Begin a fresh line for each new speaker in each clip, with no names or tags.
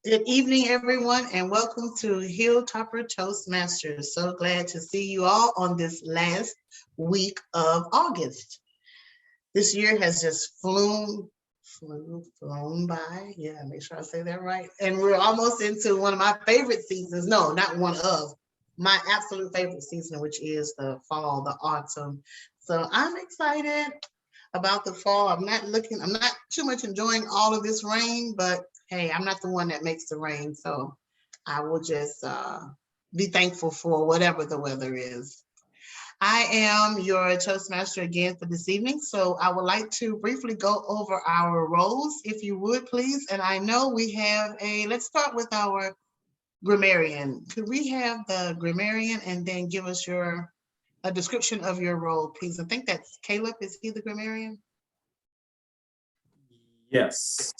Good evening, everyone, and welcome to Hilltopper Toastmasters. So glad to see you all on this last week of August. This year has just flown by. Yeah, make sure I say that right. And we're almost into one of my favorite seasons. No, not one of my absolute favorite season, which is the fall, the autumn. So I'm excited about the fall. I'm not too much enjoying all of this rain, but hey, I'm not the one that makes the rain. So I will just be thankful for whatever the weather is. I am your Toastmaster again for this evening. So I would like to briefly go over our roles, if you would, please. And I know we have let's start with our grammarian. Could we have the grammarian and then give us a description of your role, please? I think that's Caleb. Is he the grammarian?
Yes.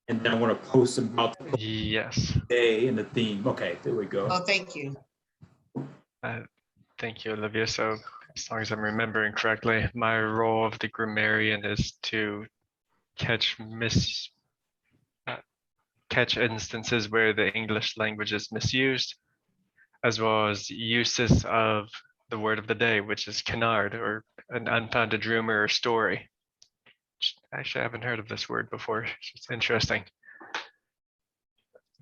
And then I want to post about the
Yes.
day and the theme. Okay, there we go.
Oh, thank you.
Thank you, Olivia. So as long as I'm remembering correctly, my role of the grammarian is to catch catch instances where the English language is misused, as well as uses of the word of the day, which is canard, or an unfounded rumor or story. Actually, I haven't heard of this word before. It's interesting.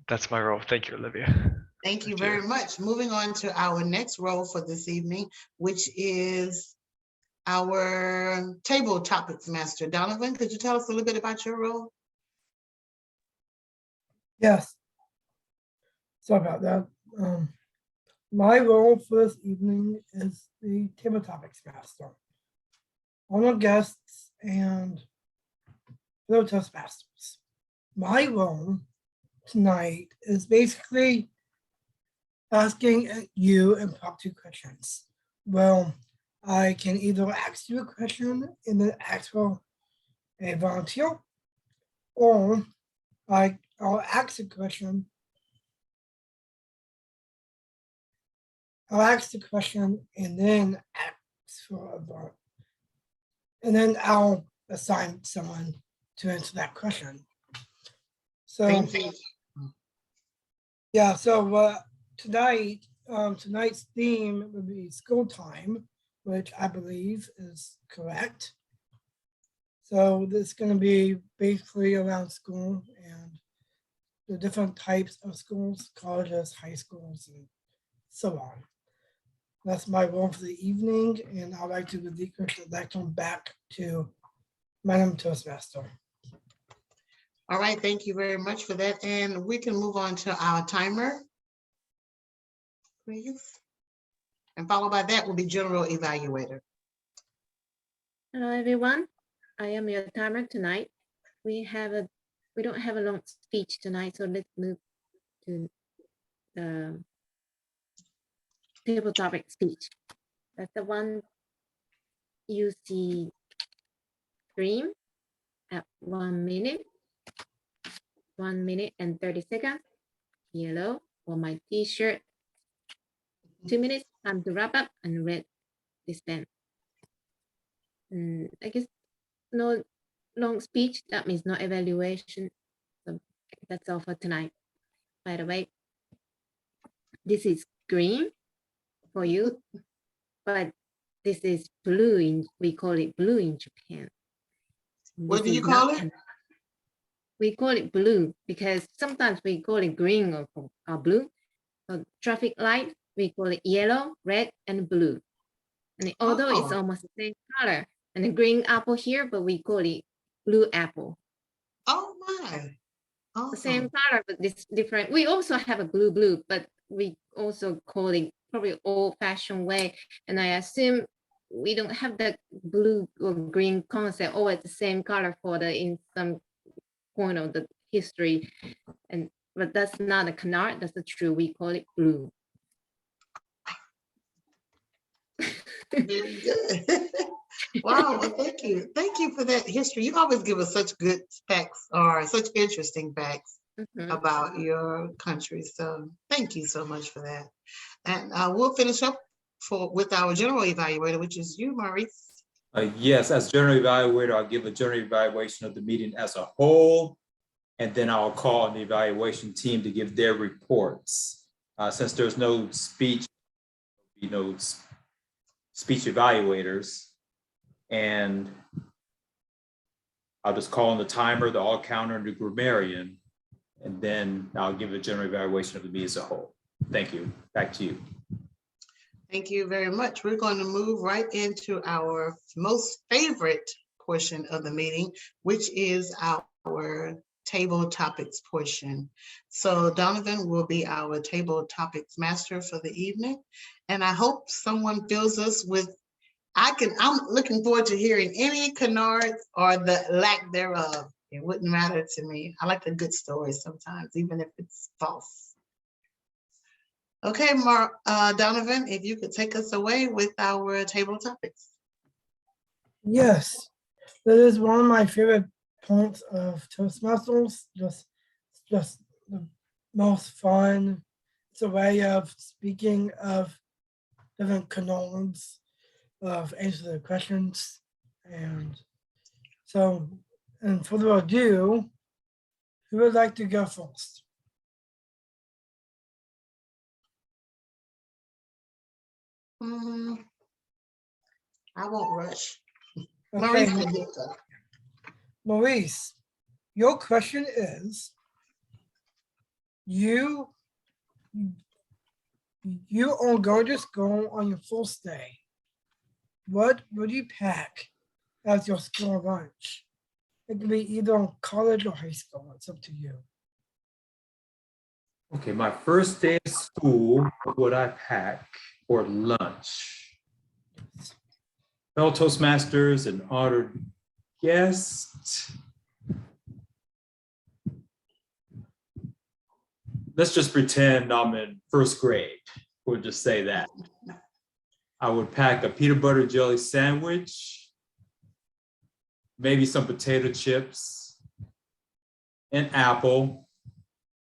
That's my role. Thank you, Olivia.
Thank you very much. Moving on to our next role for this evening, which is our table topics master. Donovan, could you tell us a little bit about your role?
Yes. Sorry about that. My role for this evening is the table topics master. All our guests and fellow Toastmasters. My role tonight is basically asking you impromptu questions. Well, I can either ask you a question and then ask for a volunteer, or I'll ask a question. I'll ask the question and then ask for a vote. And then I'll assign someone to answer that question. So,
Thank you.
yeah, so tonight's theme would be school time, which I believe is correct. So this is going to be basically around school and the different types of schools, colleges, high schools, and so on. That's my role for the evening, and I'd like to relinquish the lectern back to Madam Toastmaster.
All right, thank you very much for that. And we can move on to our timer, please. And followed by that will be general evaluator.
Hello, everyone. I am your timer tonight. We don't have a long speech tonight, so let's move to the table topic speech. That's the one you see green at 1 minute, 1 minute and 30 seconds. Yellow for my t-shirt, 2 minutes, time to wrap up, and red disband. I guess no long speech, that means no evaluation. So that's all for tonight. By the way, this is green for you, but this is blue we call it blue in Japan.
What do you call it?
We call it blue because sometimes we call it green or blue. So traffic light, we call it yellow, red, and blue. And although it's almost the same color, and a green apple here, but we call it blue apple.
Oh my. Awesome.
The same color, but it's different. We also have a blue, but we also call it probably old-fashioned way. And I assume we don't have the blue or green concept always the same color for in some point of the history. But that's not a canard, that's the true. We call it blue.
Very good. Wow, well, thank you. Thank you for that history. You always give us such good facts or such interesting facts about your country. So thank you so much for that. And we'll finish up with our general evaluator, which is you, Maurice.
Yes, as general evaluator, I'll give a general evaluation of the meeting as a whole. And then I'll call on the evaluation team to give their reports. Since there's no speech, speech evaluators, and I'll just call on the timer, the all counter, and the grammarian, and then I'll give a general evaluation of the meeting as a whole. Thank you. Back to you.
Thank you very much. We're going to move right into our most favorite portion of the meeting, which is our table topics portion. So Donovan will be our table topics master for the evening. And I hope someone fills us with, I'm looking forward to hearing any canards or the lack thereof. It wouldn't matter to me. I like a good story sometimes, even if it's false. Okay, Donovan, if you could take us away with our table topics.
Yes, that is one of my favorite points of Toastmasters. Just the most fun. It's a way of speaking of different canards, of answering the questions. And so, and further ado, who would like to go first?
I won't rush.
Okay,
Maurice will get to.
Maurice, your question is, you are going to school on your first day. What would you pack as your school lunch? It can be either on college or high school. It's up to you.
Okay, my first day of school, what would I pack for lunch? Fellow Toastmasters and honored guest. Let's just pretend I'm in first grade. We'll just say that. I would pack a peanut butter jelly sandwich, maybe some potato chips, an apple.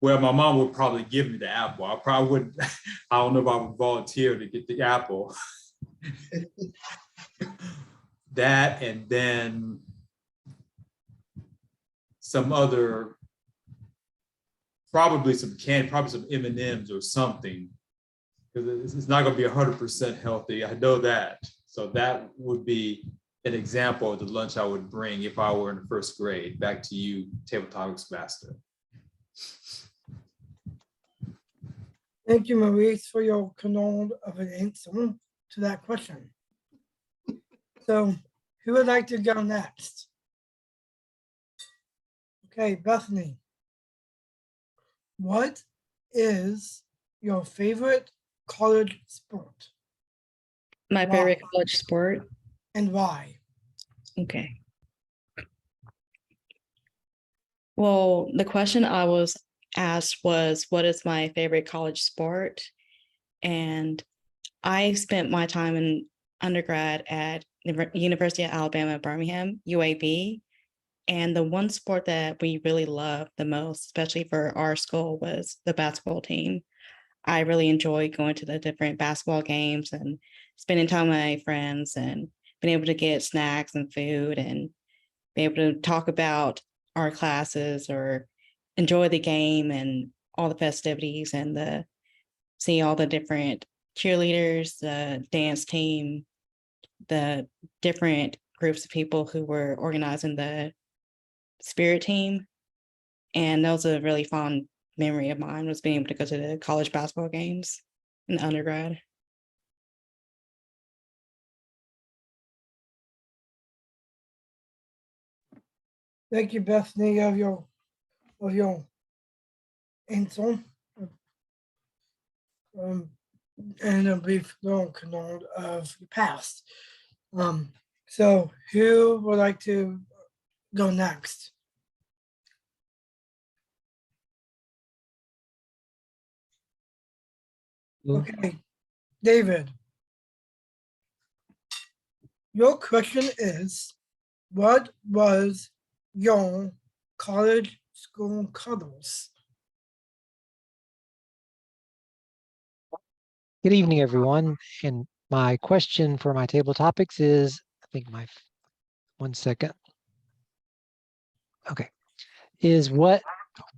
Well, my mom would probably give me the apple. I probably wouldn't, I don't know if I would volunteer to get the apple. That, and then some other, probably some candy, probably some M&Ms or something, because it's not going to be 100% healthy. I know that. So that would be an example of the lunch I would bring if I were in the first grade. Back to you, Table Topics Master.
Thank you, Maurice, for your canard of an answer to that question. So, who would like to go next? Okay, Bethany. What is your favorite college sport
My
Wow.
favorite college sport.
and why?
Okay. Well, the question I was asked was, what is my favorite college sport? And I spent my time in undergrad at the University of Alabama, Birmingham, UAB. And the one sport that we really loved the most, especially for our school, was the basketball team. I really enjoyed going to the different basketball games and spending time with my friends and being able to get snacks and food and be able to talk about our classes or enjoy the game and all the festivities and see all the different cheerleaders, the dance team, the different groups of people who were organizing the spirit team. And that was a really fond memory of mine, was being able to go to the college basketball games in undergrad.
Thank you, Bethany, of your answer. And a brief little canard of the past. So who would like to go next? Okay, David. Your question is, what was your college school colors?
Good evening, everyone. And my question for my table topics is, I think one second. Okay. is what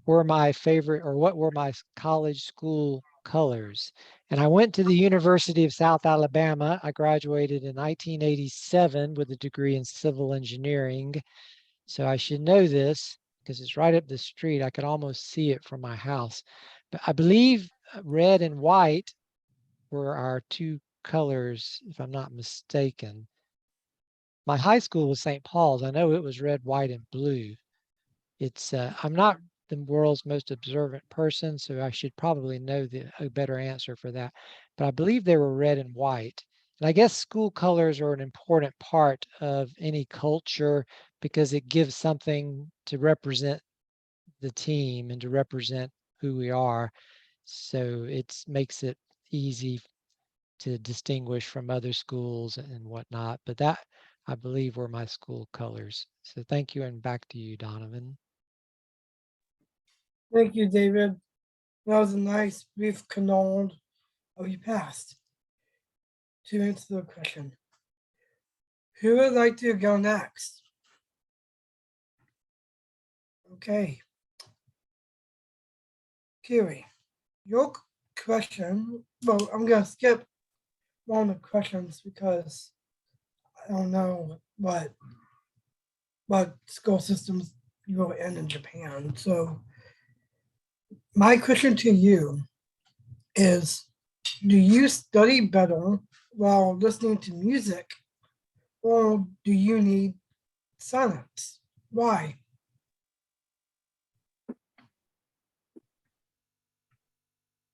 were my favorite, or what were my college school colors? And I went to the University of South Alabama. I graduated in 1987 with a degree in civil engineering. So I should know this because it's right up the street. I could almost see it from my house. But I believe red and white were our two colors, if I'm not mistaken. My high school was St. Paul's. I know it was red, white, and blue. It's I'm not the world's most observant person, so I should probably know a better answer for that. But I believe they were red and white. And I guess school colors are an important part of any culture because it gives something to represent the team and to represent who we are. So it makes it easy to distinguish from other schools and whatnot. But that, I believe, were my school colors. So thank you, and back to you, Donovan.
Thank you, David. That was a nice brief canard of your past. To answer the question, who would like to go next? Okay. Kiri, your question, well, I'm going to skip one of the questions because I don't know what school systems you're in Japan. So my question to you is, do you study better while listening to music, or do you need silence? Why?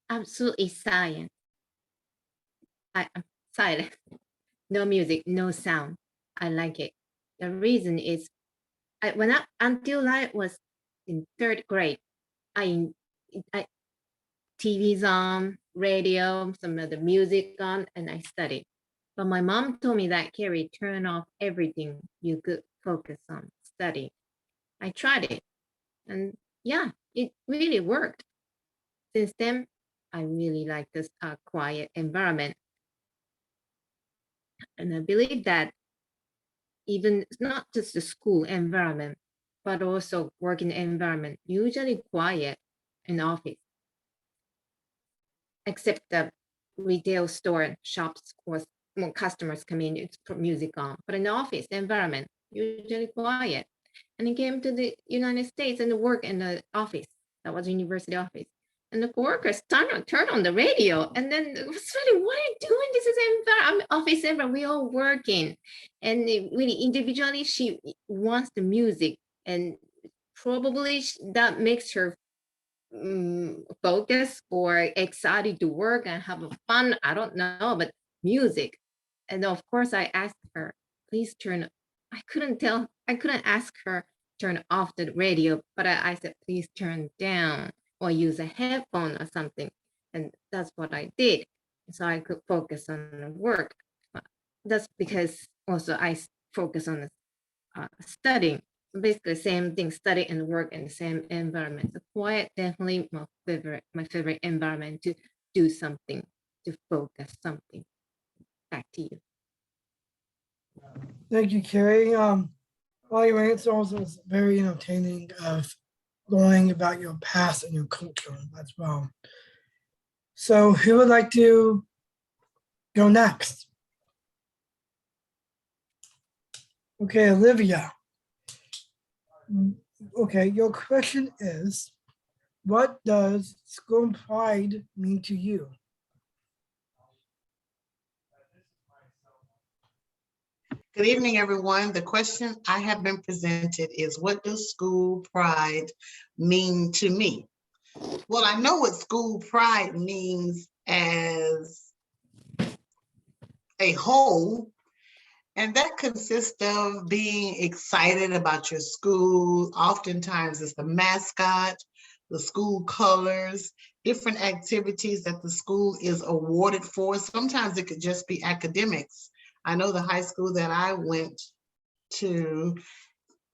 Absolutely silent. I'm silent. No music, no sound. I like it. The reason is, until I was in third grade, I TV's on, radio, some of the music on, and I studied. But my mom told me that, Carrie, turn off everything. You could focus on study. I tried it, and yeah, it really worked. Since then, I really like this quiet environment. And I believe that even not just the school environment, but also working environment, usually quiet in office, except the retail store and shops, of course, when customers come in, it's put music on. But in the office environment, usually quiet. And I came to the United States and work in the office. That was a university office. And the coworkers turn on the radio. And then it was really, what are you doing? This is office environment. We all working. And really individually, she wants the music. And probably that makes her focus or excited to work and have fun. I don't know, but music. And of course, I asked her, please turn. I couldn't ask her turn off the radio, but I said, please turn down or use a headphone or something. And that's what I did. So I could focus on the work. That's because also I focus on studying. Basically, same thing, study and work in the same environment. So quiet, definitely my favorite environment to do something, to focus something. Back to you.
Thank you, Carrie. All your answers was very entertaining of learning about your past and your culture as well. So who would like to go next? Okay, Olivia. Okay, your question is, what does school pride mean to you?
Good evening, everyone. The question I have been presented is, what does school pride mean to me? Well, I know what school pride means as a whole, and that consists of being excited about your school. Oftentimes it's the mascot, the school colors, different activities that the school is awarded for. Sometimes it could just be academics. I know the high school that I went to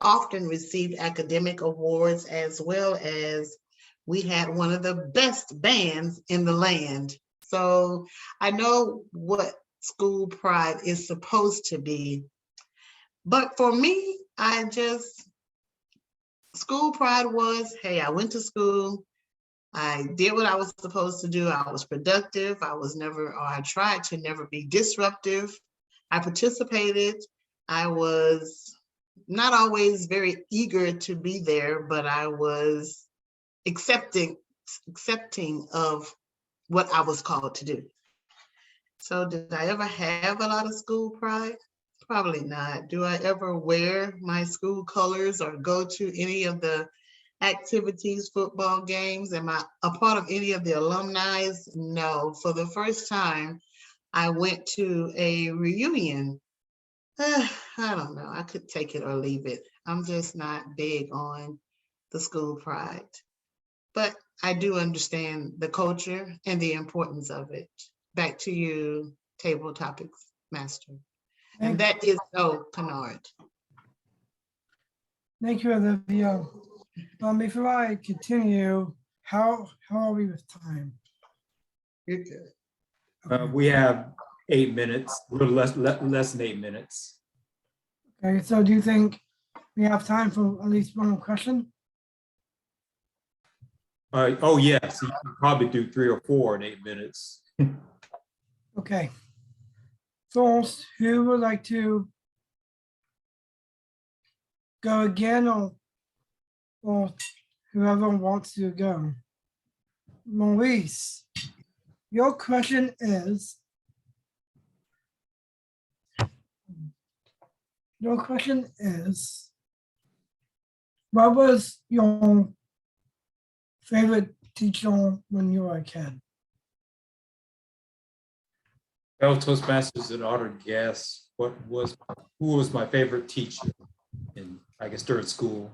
often received academic awards, as well as we had one of the best bands in the land. So I know what school pride is supposed to be. But for me, I just school pride was, hey, I went to school. I did what I was supposed to do. I was productive. I was never, or I tried to never be disruptive. I participated. I was not always very eager to be there, but I was accepting of what I was called to do. So did I ever have a lot of school pride? Probably not. Do I ever wear my school colors or go to any of the activities, football games? Am I a part of any of the alumni? No. For the first time, I went to a reunion. I don't know. I could take it or leave it. I'm just not big on the school pride. But I do understand the culture and the importance of it. Back to you, table topics master. And that is no canard.
Thank you, Olivia. Before I continue, how are we with time?
You're good.
We have 8 minutes, a little less than 8 minutes.
Okay, so do you think we have time for at least one more question?
Oh, yes, you can probably do 3 or 4 in 8 minutes.
Okay. First, who would like to go again, or whoever wants to go? Maurice, your question is, what was your favorite teacher when you were a kid?
Fellow Toastmasters and honored guests, who was my favorite teacher in, I guess, during school?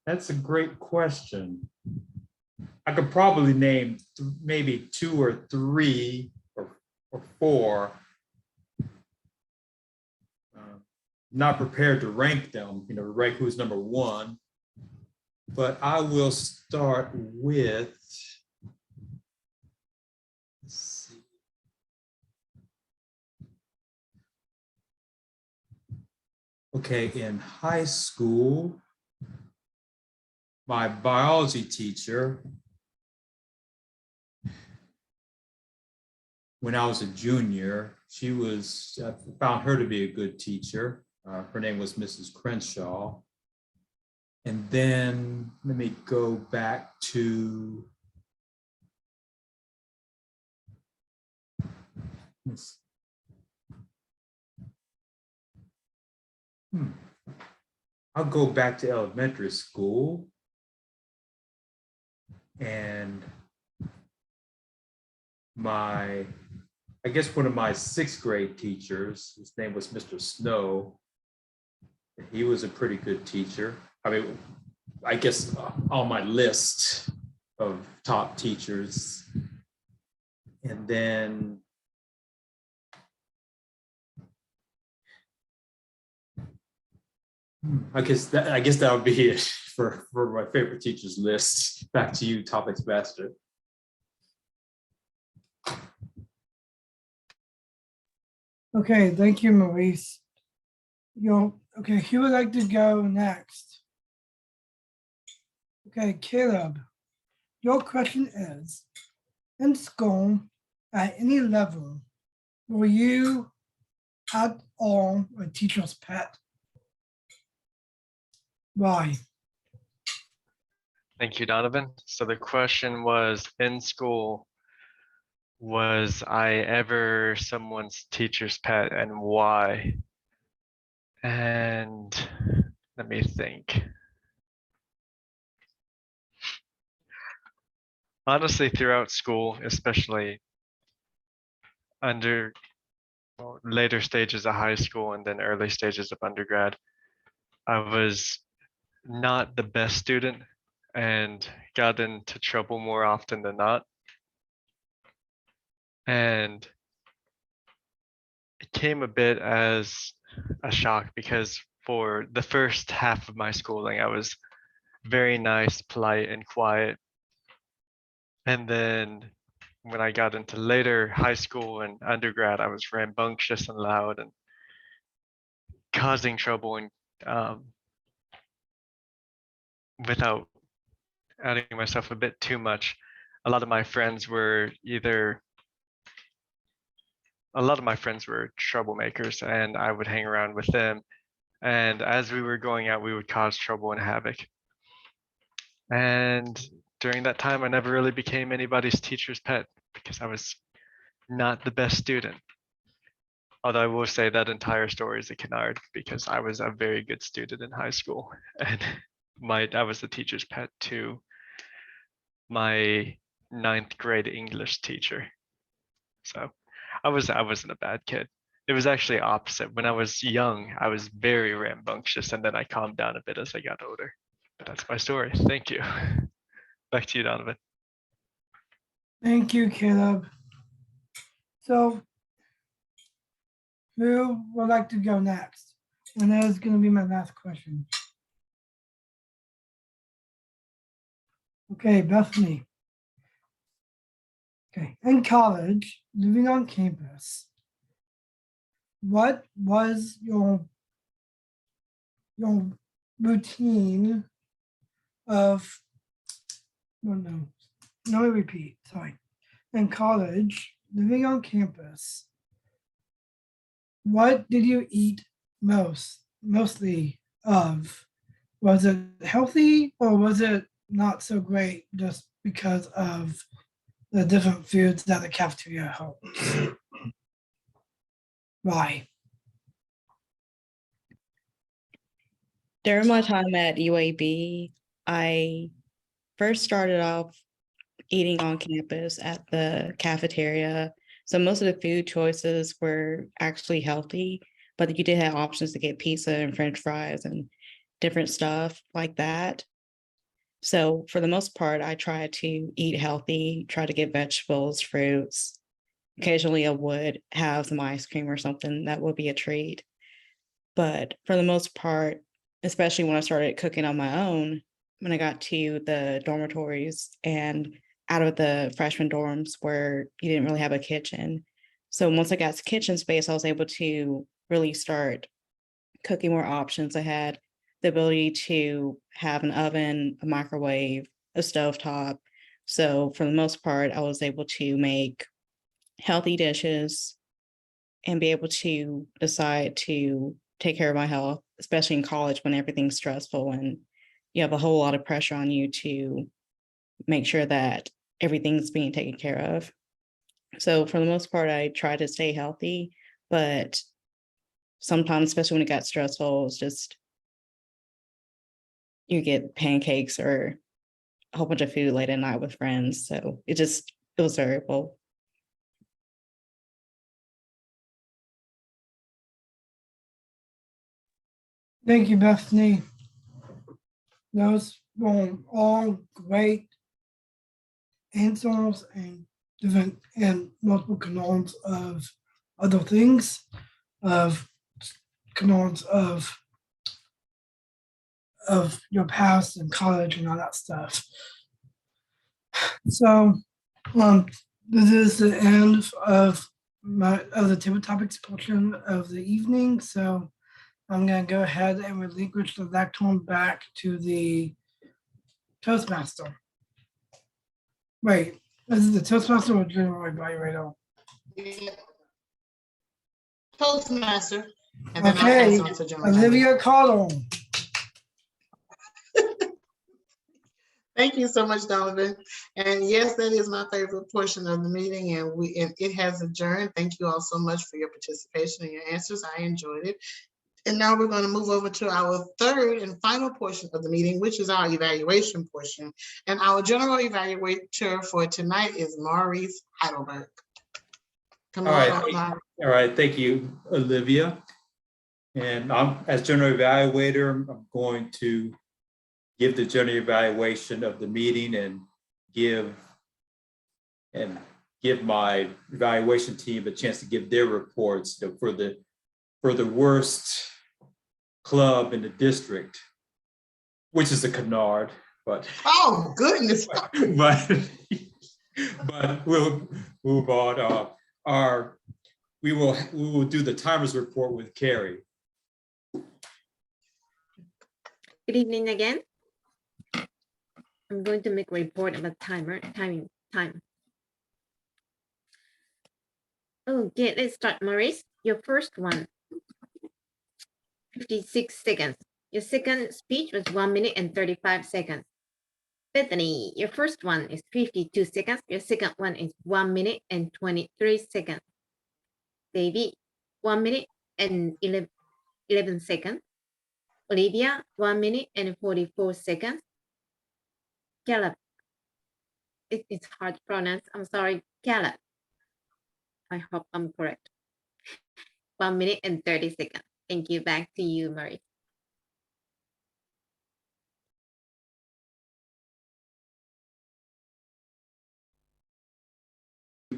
That's a great question. I could probably name maybe 2 or 3 or 4. Not prepared to rank them, rank who's number 1. But I will start with, let's see. Okay, in high school, my biology teacher, when I was a junior, I found her to be a good teacher. Her name was Mrs. Crenshaw. And then let me go back to, I'll go back to elementary school. And I guess one of my 6th grade teachers, his name was Mr. Snow. He was a pretty good teacher. I mean, I guess on my list of top teachers. And then I guess that would be it for my favorite teachers list. Back to you, topics master.
Okay, thank you, Maurice. Okay, who would like to go next? Okay, Caleb, your question is, in school, at any level, were you at all a teacher's pet? Why?
Thank you, Donovan. So the question was, in school, was I ever someone's teacher's pet and why? And let me think. Honestly, throughout school, especially later stages of high school and then early stages of undergrad, I was not the best student and got into trouble more often than not. And it came a bit as a shock because for the first half of my schooling, I was very nice, polite, and quiet. And then when I got into later high school and undergrad, I was rambunctious and loud and causing trouble and without adding myself a bit too much, a lot of my friends were troublemakers, and I would hang around with them. And as we were going out, we would cause trouble and havoc. And during that time, I never really became anybody's teacher's pet because I was not the best student. Although I will say that entire story is a canard because I was a very good student in high school, and I was the teacher's pet to my 9th grade English teacher. So I wasn't a bad kid. It was actually opposite. When I was young, I was very rambunctious, and then I calmed down a bit as I got older. But that's my story. Thank you. Back to you, Donovan.
Thank you, Caleb. So, who would like to go next? And that is going to be my last question. Okay, Bethany. Okay, in college, living on campus, what was your routine of, well, no, let me repeat, sorry. In college, living on campus, what did you eat mostly of? Was it healthy or was it not so great just because of the different foods that the cafeteria holds? Why?
During my time at UAB, I first started off eating on campus at the cafeteria. So most of the food choices were actually healthy, but you did have options to get pizza and French fries and different stuff like that. So for the most part, I tried to eat healthy, try to get vegetables, fruits. Occasionally I would have some ice cream or something that would be a treat. But for the most part, especially when I started cooking on my own, when I got to the dormitories and out of the freshman dorms where you didn't really have a kitchen. So once I got to kitchen space, I was able to really start cooking more options. I had the ability to have an oven, a microwave, a stovetop. So for the most part, I was able to make healthy dishes and be able to decide to take care of my health, especially in college when everything's stressful and you have a whole lot of pressure on you to make sure that everything's being taken care of. So for the most part, I try to stay healthy, but sometimes, especially when it got stressful, it's just you get pancakes or a whole bunch of food late at night with friends. So it was variable.
Thank you, Bethany. Those were all great answers and different and multiple canons of other things, of canons of your past and college and all that stuff. So this is the end of the table topics portion of the evening. So I'm going to go ahead and relinquish the lectern back to the Toastmaster. Wait, is it the Toastmaster or General Evaluator?
Toastmaster. And then
Okay,
I'll pass on to General Evaluator.
Olivia Cottle.
Thank you so much, Donovan. And yes, that is my favorite portion of the meeting, and it has adjourned. Thank you all so much for your participation and your answers. I enjoyed it. And now we're going to move over to our third and final portion of the meeting, which is our evaluation portion. And our general evaluator for tonight is Maurice Heidelberg. Come on.
All right. Thank you, Olivia. And as general evaluator, I'm going to give the general evaluation of the meeting and give my evaluation team a chance to give their reports for the worst club in the district, which is a canard, but
oh goodness,
but we'll move on. We will do the timers report with Carrie.
Good evening again. I'm going to make a report about time. Okay, let's start, Maurice. Your first one, 56 seconds. Your second speech was 1 minute and 35 seconds. Bethany, your first one is 52 seconds. Your second one is 1 minute and 23 seconds. David, 1 minute and 11 seconds. Olivia, 1 minute and 44 seconds. Caleb, it's hard to pronounce. I'm sorry, Caleb. I hope I'm correct. 1 minute and 30 seconds. Thank you. Back to you, Marie.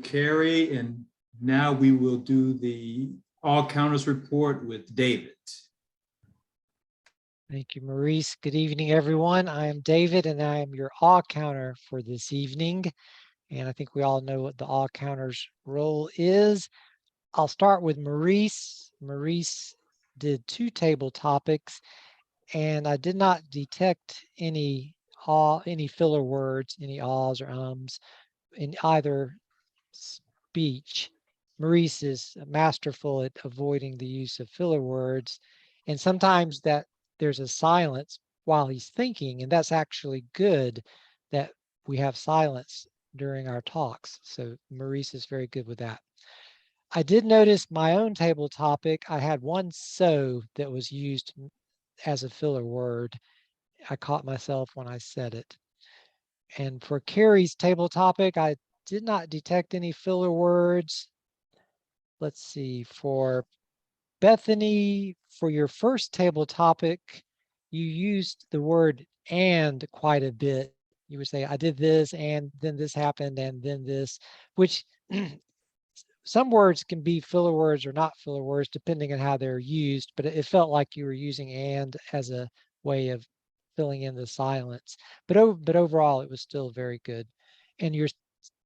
Carrie, and now we will do the all counters report with David.
Thank you, Maurice. Good evening, everyone. I am David, and I am your all counter for this evening. And I think we all know what the all counters role is. I'll start with Maurice. Maurice did 2 table topics, and I did not detect any filler words, any ahs or ums in either speech. Maurice is masterful at avoiding the use of filler words, and sometimes that there's a silence while he's thinking, and that's actually good that we have silence during our talks. So Maurice is very good with that. I did notice my own table topic. I had one so that was used as a filler word. I caught myself when I said it. And for Carrie's table topic, I did not detect any filler words. Let's see, for Bethany, for your first table topic, you used the word and quite a bit. You would say, I did this, and then this happened, and then this, which some words can be filler words or not filler words, depending on how they're used, but it felt like you were using and as a way of filling in the silence. But overall, it was still very good. And your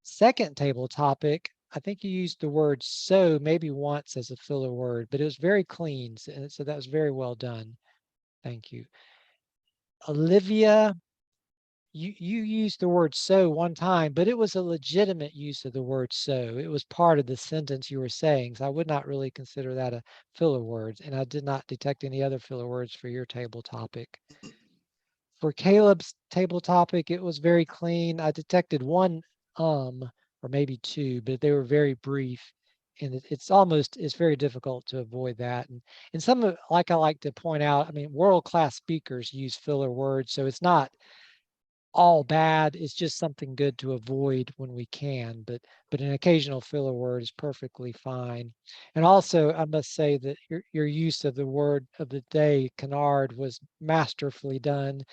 second table topic, I think you used the word so maybe once as a filler word, but it was very clean. So that was very well done. Thank you. Olivia, you used the word so one time, but it was a legitimate use of the word so. It was part of the sentence you were saying. So I would not really consider that a filler word. And I did not detect any other filler words for your table topic. For Caleb's table topic, it was very clean. I detected one or maybe 2, but they were very brief. And it's very difficult to avoid that. And some of, like I like to point out, I mean, world-class speakers use filler words, so it's not all bad. It's just something good to avoid when we can, but an occasional filler word is perfectly fine. And also, I must say that your use of the word of the day, canard, was masterfully done,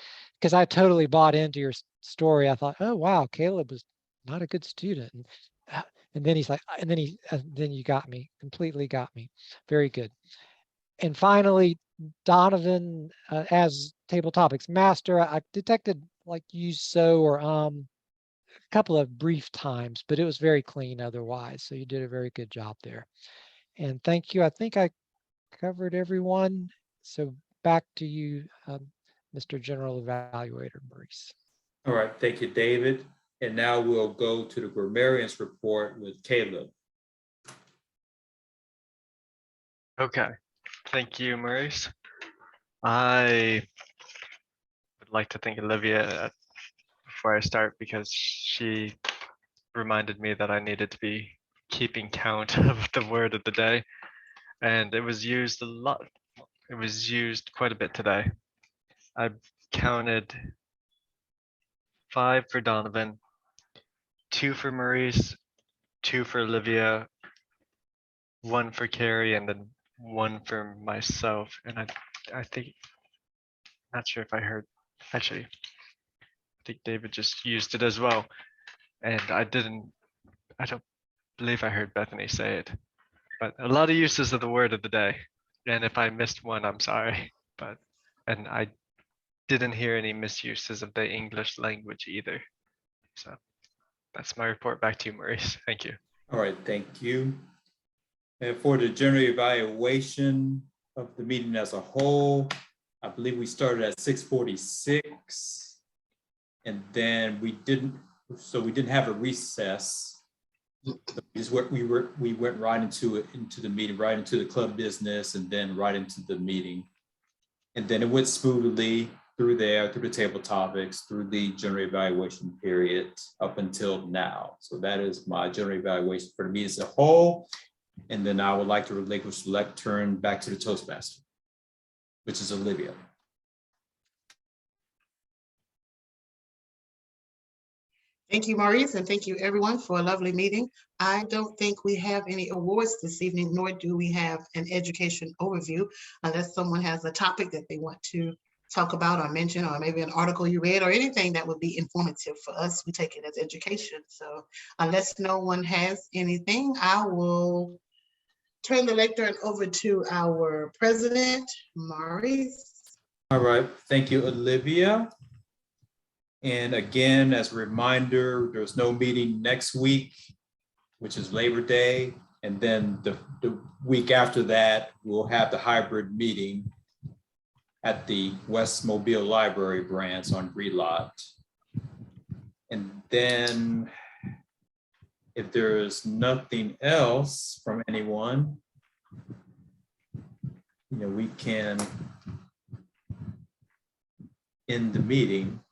because I totally bought into your story. I thought, oh wow, Caleb was not a good student, and then he's like, and then you got me, completely got me. Very good. And finally, Donovan, as table topics master, I detected like use so or a couple of brief times, but it was very clean otherwise. So you did a very good job there. And thank you. I think I covered everyone. So back to you, Mr. General Evaluator Maurice.
All right, thank you, David. And now we'll go to the grammarians report with Caleb.
Okay, thank you, Maurice. I would like to thank Olivia before I start, because she reminded me that I needed to be keeping count of the word of the day. And it was used a lot. It was used quite a bit today. I counted 5 for Donovan, 2 for Maurice, 2 for Olivia, 1 for Carrie, and then 1 for myself. And I think, not sure if I heard, actually, I think David just used it as well. And I don't believe I heard Bethany say it, but a lot of uses of the word of the day. And if I missed one, I'm sorry, and I didn't hear any misuses of the English language either. So that's my report. Back to you, Maurice. Thank you.
All right, thank you. And for the general evaluation of the meeting as a whole, I believe we started at 6:46. And then we didn't have a recess. We went right into the meeting, right into the club business, and then right into the meeting. And then it went smoothly through the table topics, through the general evaluation period up until now. So that is my general evaluation for the meeting as a whole. And then I would like to relinquish the lectern back to the Toastmaster, which is Olivia.
Thank you, Maurice, and thank you everyone for a lovely meeting. I don't think we have any awards this evening, nor do we have an education overview, unless someone has a topic that they want to talk about or mention, or maybe an article you read or anything that would be informative for us. We take it as education. So unless no one has anything, I will turn the lectern over to our president, Maurice.
All right, thank you, Olivia. And again, as a reminder, there's no meeting next week, which is Labor Day. And then the week after that, we'll have the hybrid meeting at the West Mobile Library branch on Greenlot. And then if there's nothing else from anyone, we can end the meeting.